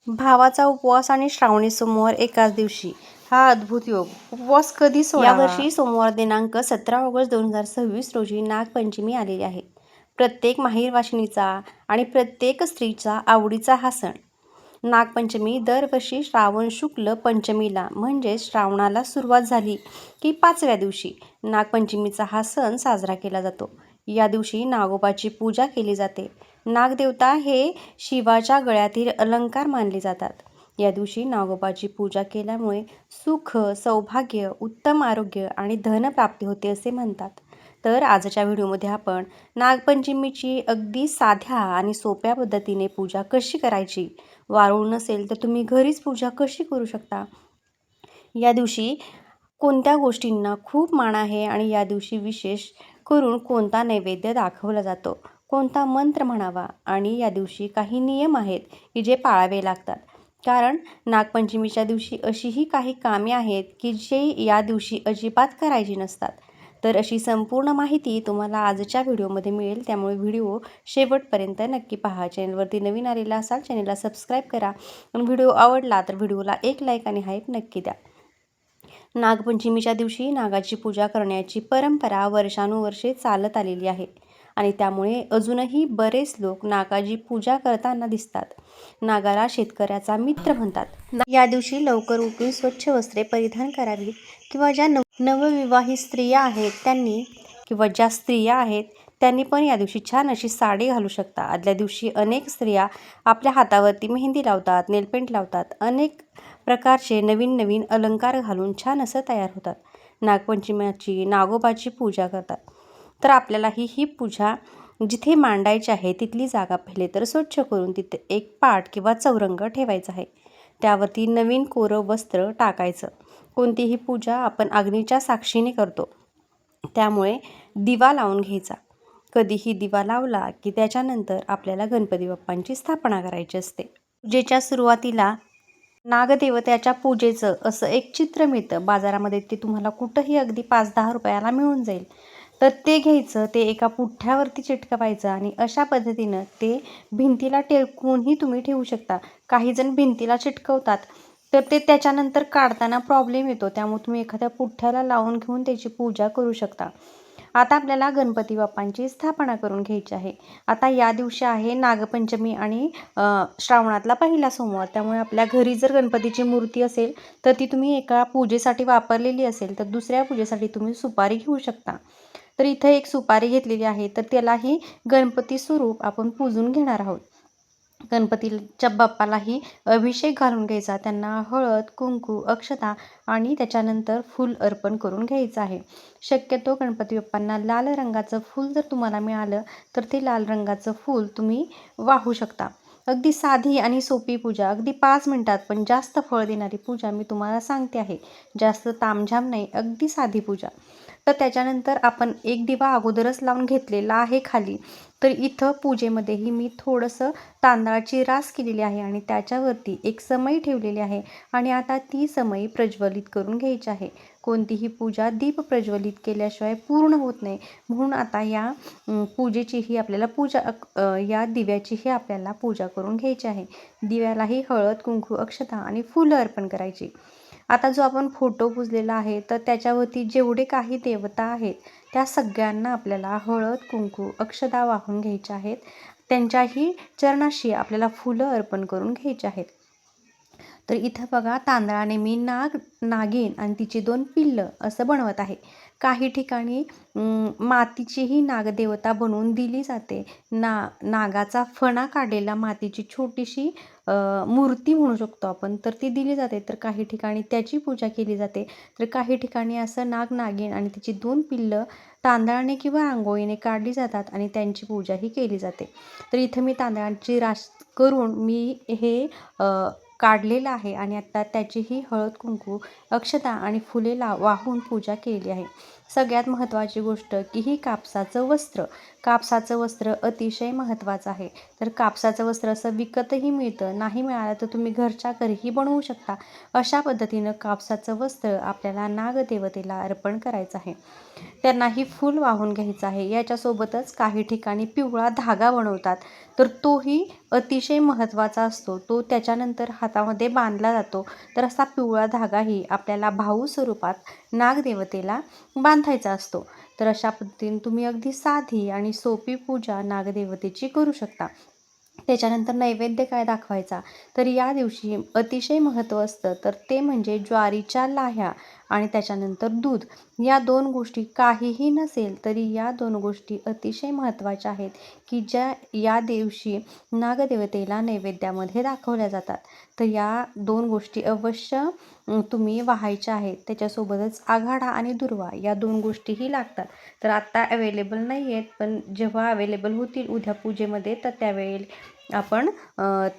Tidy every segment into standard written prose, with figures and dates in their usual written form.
भावाचा उपवास आणि श्रावणी सोमवार एकाच दिवशी, हा अद्भुत योग. उपवास कधी सोडावा? यावर्षी सोमवार दिनांक 17 ऑगस्ट 2026 रोजी नागपंचमी आलेली आहे. प्रत्येक माहेरवाशिणीचा आणि प्रत्येक स्त्रीचा आवडीचा हा सण. नागपंचमी दरवर्षी श्रावण शुक्ल पंचमीला म्हणजे श्रावणाला सुरुवात झाली की 5व्या दिवशी नागपंचमीचा हा सण साजरा केला जातो. या दिवशी नागोबाची पूजा केली जाते. नागदेवता हे शिवाच्या गळ्यातील अलंकार मानले जातात. या दिवशी नागोबाची पूजा केल्यामुळे सुख, सौभाग्य, उत्तम आरोग्य आणि धनप्राप्ती होते असे म्हणतात. तर आजच्या व्हिडिओमध्ये आपण नागपंचमीची अगदी साध्या आणि सोप्या पद्धतीने पूजा कशी करायची, वारूळ नसेल तर तुम्ही घरीच पूजा कशी करू शकता, या दिवशी कोणत्या गोष्टींना खूप मान आहे आणि या दिवशी विशेष करून कोणता नैवेद्य दाखवला जातो, कोणता मंत्र म्हणावा आणि या दिवशी काही नियम आहेत की जे पाळावे लागतात. कारण नागपंचमीच्या दिवशी अशीही काही कामे आहेत की जे या दिवशी अजिबात करायची नसतात. तर अशी संपूर्ण माहिती तुम्हाला आजच्या व्हिडिओमध्ये मिळेल, त्यामुळे व्हिडिओ शेवटपर्यंत नक्की पहा. चॅनलवरती नवीन आलेला असाल चॅनलला सबस्क्राईब करा आणि व्हिडिओ आवडला तर व्हिडिओला एक लाईक आणि हाईप नक्की द्या. नागपंचमीच्या दिवशी नागाची पूजा करण्याची परंपरा वर्षानुवर्षे चालत आलेली आहे आणि त्यामुळे अजूनही बरेच लोक नागाची पूजा करताना दिसतात. नागाला शेतकऱ्याचा मित्र म्हणतात. या दिवशी लवकर उठून स्वच्छ वस्त्रे परिधान करावीत किंवा ज्या नवविवाहित स्त्रिया आहेत त्यांनी किंवा ज्या स्त्रिया आहेत त्यांनी पण या दिवशी छान अशी साडी घालू शकता. आदल्या दिवशी अनेक स्त्रिया आपल्या हातावरती मेहंदी लावतात, नेलपेंट लावतात, अनेक प्रकारचे नवीन नवीन अलंकार घालून छान असं तयार होतात. नागपंचमीची नागोबाची पूजा करतात. तर आपल्याला ही पूजा जिथे मांडायची आहे तिथली जागा पहिले तर स्वच्छ करून तिथे एक पाट किंवा चौरंग ठेवायचा आहे. त्यावरती नवीन कोरं वस्त्र टाकायचं. कोणतीही पूजा आपण अग्नीच्या साक्षीने करतो, त्यामुळे दिवा लावून घ्यायचा. कधीही दिवा लावला की त्याच्यानंतर आपल्याला गणपती बाप्पांची स्थापना करायची असते. पूजेच्या सुरुवातीला नागदेवतेच्या पूजेचं असं एक चित्र मिळतं बाजारामध्ये, ते तुम्हाला कुठंही अगदी 5-10 रुपयाला मिळून जाईल. तर ते घ्यायचं, ते एका पुठ्ठ्यावरती चिटकवायचं आणि अशा पद्धतीनं ते भिंतीला टेकवूनही तुम्ही ठेवू शकता. काही जण भिंतीला चिटकवतात तर ते त्याच्यानंतर काढताना प्रॉब्लेम येतो, त्यामुळे तुम्ही एखाद्या पुठ्ठ्याला लावून घेऊन त्याची पूजा करू शकता. आता आपल्याला गणपती बाप्पांची स्थापना करून घ्यायची आहे. आता या दिवशी आहे नागपंचमी आणि श्रावणातला पहिला सोमवार, त्यामुळे आपल्या घरी जर गणपतीची मूर्ती असेल तर ती तुम्ही एका पूजेसाठी वापरलेली असेल तर दुसऱ्या पूजेसाठी तुम्ही सुपारी घेऊ शकता. तर इथं एक सुपारी घेतलेली आहे, तर त्यालाही गणपती स्वरूप आपण पूजून घेणार आहोत. गणपतीच्या बाप्पालाही अभिषेक घालून घ्यायचा, त्यांना हळद, कुंकू, अक्षता आणि त्याच्यानंतर फूल अर्पण करून घ्यायचं आहे. शक्यतो गणपती बाप्पांना लाल रंगाचं फूल जर तुम्हाला मिळालं तर ते लाल रंगाचं फूल तुम्ही वाहू शकता. अगदी साधी आणि सोपी पूजा, अगदी 5 मिनिटात पण जास्त फळ देणारी पूजा मी तुम्हाला सांगते आहे. जास्त तामझाम नाही, अगदी साधी पूजा. तर त्याच्यानंतर आपण एक दिवा अगोदरच लावून घेतलेला आहे खाली. तर इथं पूजेमध्येही मी थोडंसं तांदळाची रास केलेली आहे आणि त्याच्यावरती एक समई ठेवलेली आहे आणि आता ती समई प्रज्वलित करून घ्यायची आहे. कोणतीही पूजा दीप प्रज्वलित केल्याशिवाय पूर्ण होत नाही, म्हणून आता या पूजेचीही आपल्याला या दिव्याचीही आपल्याला पूजा करून घ्यायची आहे. दिव्यालाही हळद, कुंकू, अक्षता आणि फुलं अर्पण करायची. आता जो आपण फोटो पुजलेला आहे तर त्याच्यावरती जेवढे काही देवता आहेत त्या सगळ्यांना आपल्याला हळद, कुंकू, अक्षता वाहून घ्यायच्या आहेत. त्यांच्याही चरणाशी आपल्याला फुलं अर्पण करून घ्यायची आहेत. तर इथं बघा, तांदळाने मी नागिन आणि तिची 2 पिल्लं असं बनवत आहे. काही ठिकाणी मातीचीही नागदेवता बनवून दिली जाते. नागाचा फणा काढलेला मातीची छोटीशी मूर्ती म्हणू शकतो आपण, तर ती दिली जाते. तर काही ठिकाणी त्याची पूजा केली जाते. तर काही ठिकाणी असं नागिन आणि तिची 2 पिल्लं तांदळाने किंवा रांगोळीने काढली जातात आणि त्यांची पूजाही केली जाते. तर इथं मी तांदळाची रास करून मी हे काढलेलं आहे आणि आता त्याचीही हळद, कुंकू, अक्षता आणि फुले वाहून पूजा केली आहे. सगळ्यात महत्त्वाची गोष्ट की ही कापसाचं वस्त्र अतिशय महत्त्वाचं आहे. तर कापसाचं वस्त्र असं विकतही मिळतं, नाही मिळालं तर तुम्ही घरच्या घरीही बनवू शकता. अशा पद्धतीनं कापसाचं वस्त्र आपल्याला नागदेवतेला अर्पण करायचं आहे. त्यांनाही फूल वाहून घ्यायचं आहे. याच्यासोबतच काही ठिकाणी पिवळा धागा बनवतात, तर तोही अतिशय महत्त्वाचा असतो. तो त्याच्यानंतर हातामध्ये बांधला जातो. तर असा पिवळा धागाही आपल्याला भाऊ स्वरूपात नागदेवतेला बांधायचा असतो. तर अशा पद्धतीने तुम्ही अगदी साधी आणि सोपी पूजा नागदेवतेची करू शकता. त्याच्यानंतर नैवेद्य काय दाखवायचा, तर या दिवशी अतिशय महत्त्व असतं, तर ते म्हणजे ज्वारीच्या लाह्या आणि त्याच्यानंतर दूध. या 2 गोष्टी काहीही नसेल तरी या 2 गोष्टी अतिशय महत्त्वाच्या आहेत, की ज्या या दिवशी नागदेवतेला नैवेद्यामध्ये दाखवल्या जातात. तर या 2 गोष्टी अवश्य तुम्ही वाहायच्या आहेत. त्याच्यासोबतच आघाडा आणि दुर्वा या 2 गोष्टीही लागतात. तर आत्ता अवेलेबल नाही आहेत, पण जेव्हा अवेलेबल होतील उद्या पूजेमध्ये तर त्यावेळी आपण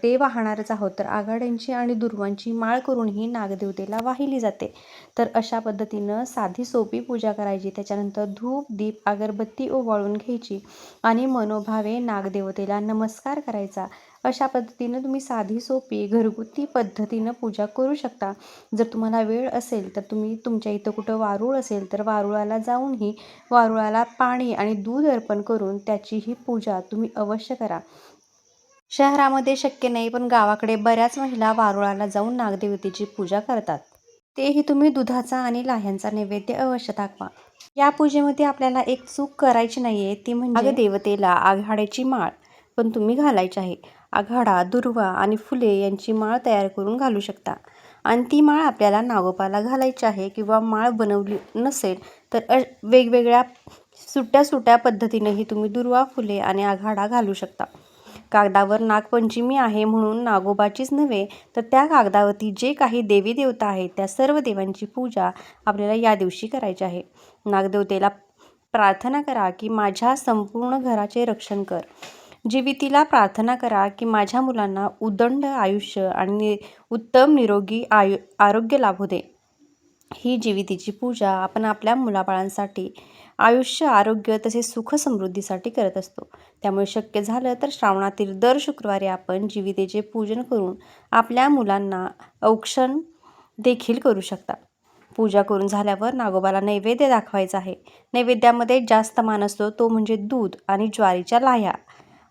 ते वाहणारच आहोत. तर आघाड्यांची आणि दुर्वांची माळ करून ही नागदेवतेला वाहिली जाते. तर अशा पद्धतीनं साधी सोपी पूजा करायची. त्याच्यानंतर धूप, दीप, अगरबत्ती ओवाळून घ्यायची आणि मनोभावे नागदेवतेला नमस्कार करायचा. अशा पद्धतीनं तुम्ही साधी सोपी घरगुती पद्धतीनं पूजा करू शकता. जर तुम्हाला वेळ असेल तर तुम्ही तुमच्या इथं कुठं वारूळ असेल तर वारुळाला जाऊनही वारुळाला पाणी आणि दूध अर्पण करून त्याचीही पूजा तुम्ही अवश्य करा. शहरामध्ये शक्य नाही, पण गावाकडे बऱ्याच महिला वारुळाला जाऊन नागदेवतेची पूजा करतात. तेही तुम्ही दुधाचा आणि लाह्यांचा नैवेद्य अवश्य दाखवा. या पूजेमध्ये आपल्याला एक चूक करायची नाहीये, ती म्हणजे नागदेवतेला आघाड्याची माळ पण तुम्ही घालायची आहे. आघाडा, दुर्वा आणि फुले यांची माळ तयार करून घालू शकता आणि ती माळ आपल्याला नागोबाला घालायची आहे. किंवा माळ बनवली नसेल तर वेगवेगळ्या सुट्या पद्धतीनेही तुम्ही दुर्वा, फुले आणि आघाडा घालू शकता. कागदावर नागपंचमी आहे म्हणून नागोबाचीच नव्हे, तर त्या कागदावरती जे काही देवी देवता आहेत त्या सर्व देवांची पूजा आपल्याला या दिवशी करायची आहे. नागदेवतेला प्रार्थना करा की माझ्या संपूर्ण घराचे रक्षण कर. जीवितीला प्रार्थना करा की माझ्या मुलांना उदंड आयुष्य आणि उत्तम निरोगी आरोग्य लाभू दे. ही जीवितीची पूजा आपण आपल्या मुलाबाळांसाठी आयुष्य, आरोग्य तसेच सुख समृद्धीसाठी करत असतो. त्यामुळे शक्य झालं तर श्रावणातील दर शुक्रवारी आपण जीवितेचे पूजन करून आपल्या मुलांना औक्षण देखील करू शकता. पूजा करून झाल्यावर नागोबाला नैवेद्य दाखवायचा आहे. नैवेद्यामध्ये जास्त मान असतो तो म्हणजे दूध आणि ज्वारीच्या लाह्या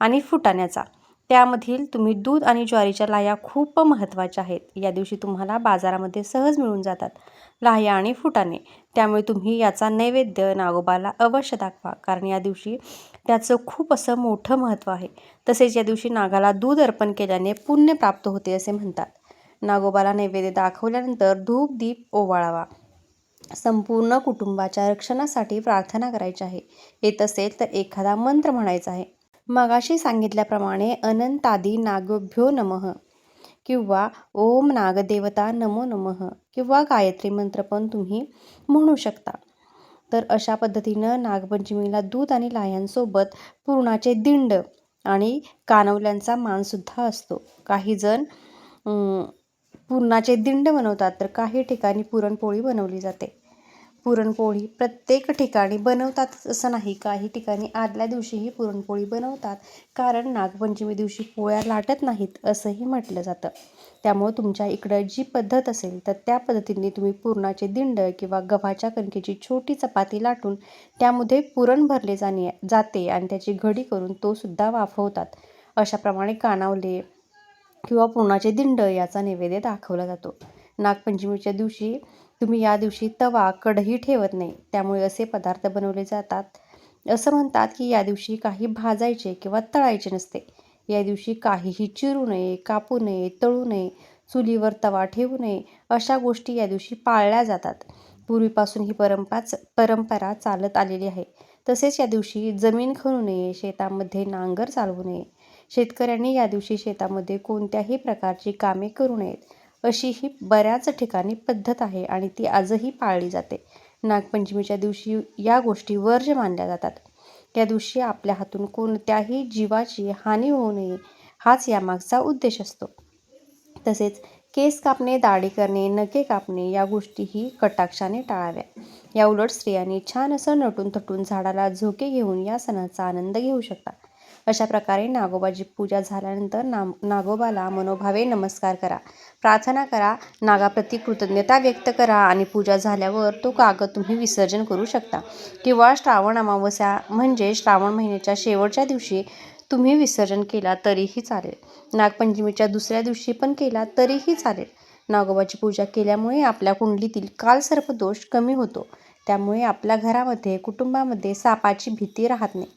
आणि फुटाण्याचा. त्यामधील तुम्ही दूध आणि ज्वारीच्या लाह्या खूप महत्त्वाच्या आहेत. या दिवशी तुम्हाला बाजारामध्ये सहज मिळून जातात लाह्या आणि फुटाणे. त्यामुळे तुम्ही याचा नैवेद्य नागोबाला अवश्य दाखवा, कारण या दिवशी त्याचं खूप असं मोठं महत्त्व आहे. तसेच या दिवशी नागाला दूध अर्पण केल्याने पुण्य प्राप्त होते असे म्हणतात. नागोबाला नैवेद्य दाखवल्यानंतर धूप, दीप ओवाळावा. संपूर्ण कुटुंबाच्या रक्षणासाठी प्रार्थना करायची आहे. येत असेल तर एखादा मंत्र म्हणायचा आहे. मगाशी सांगितल्याप्रमाणे अनंतादी नागोभ्यो नमः किंवा ओम नागदेवता नमो नमः किंवा गायत्री मंत्र पण तुम्ही म्हणू शकता. तर अशा पद्धतीनं नागपंचमीला दूध आणि लाह्यांसोबत पुरणाचे दिंड आणि कानवल्यांचा मानसुद्धा असतो. काही जण पुरणाचे दिंड बनवतात, तर काही ठिकाणी पुरणपोळी बनवली जाते. पुरणपोळी प्रत्येक ठिकाणी बनवतात असं नाही, काही ठिकाणी आदल्या दिवशीही पुरणपोळी बनवतात, कारण नागपंचमी दिवशी पोळ्या लाटत नाहीत असंही म्हटलं जातं. त्यामुळं तुमच्या इकडं जी पद्धत असेल तर त्या पद्धतीने तुम्ही पुरणाचे दिंड किंवा गव्हाच्या कणकेची छोटी चपाती लाटून त्यामध्ये पुरण भरले जाते आणि त्याची घडी करून तो सुद्धा वाफवतात. अशाप्रमाणे कानावले किंवा पुरणाचे दिंड याचा नैवेद्य दाखवला जातो. नागपंचमीच्या दिवशी तुम्ही या दिवशी तवा, कढई ठेवत नाही, त्यामुळे असे पदार्थ बनवले जातात. असं म्हणतात की या दिवशी काही भाजायचे किंवा तळायचे नसते. या दिवशी काहीही चिरू नये, कापू नये, तळू नये, चुलीवर तवा ठेवू नये, अशा गोष्टी या दिवशी पाळल्या जातात. पूर्वीपासून ही परंपरा चालत आलेली आहे. तसेच या दिवशी जमीन खणू नये, शेतामध्ये नांगर चालवू नये. शेतकऱ्यांनी या दिवशी शेतामध्ये कोणत्याही प्रकारची कामे करू नयेत, अशी ही बऱ्याच ठिकाणी पद्धत आहे आणि ती आजही पाळली जाते. नागपंचमीच्या दिवशी या गोष्टी वर्ज्य मानल्या जातात. या दिवशी आपल्या हातून कोणत्याही जीवाची हानी होऊ नये, हाच यामागचा उद्देश असतो. तसेच केस कापणे, दाढी करणे, नखे कापणे या गोष्टीही कटाक्षाने टाळाव्या. या उलट स्त्रियांनी छान असं नटून थटून झाडाला झोके घेऊन या सणाचा आनंद घेऊ शकता. अशा प्रकारे नागोबाची पूजा झाल्यानंतर नागोबाला मनोभावे नमस्कार करा, प्रार्थना करा, नागाप्रती कृतज्ञता व्यक्त करा आणि पूजा झाल्यावर तो कागद तुम्ही विसर्जन करू शकता किंवा श्रावण अमावस्या म्हणजे श्रावण महिन्याच्या शेवटच्या दिवशी तुम्ही विसर्जन केला तरीही चालेल. नागपंचमीच्या दुसऱ्या दिवशी पण केला तरीही चालेल. नागोबाची पूजा केल्यामुळे आपल्या कुंडलीतील कालसर्पदोष कमी होतो. त्यामुळे आपल्या घरामध्ये, कुटुंबामध्ये सापाची भीती राहत नाही.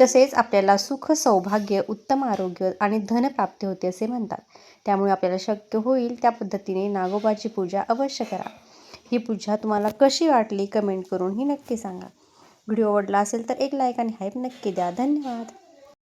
तसेच आपल्याला सुख, सौभाग्य, उत्तम आरोग्य आणि धनप्राप्ती होते असे म्हणतात. त्यामुळे आपल्याला शक्य होईल त्या पद्धतीने नागोबाची पूजा अवश्य करा. ही पूजा तुम्हाला कशी वाटली कमेंट करूनही नक्की सांगा. व्हिडिओ आवडला असेल तर एक लाईक आणि हाईप नक्की द्या. धन्यवाद.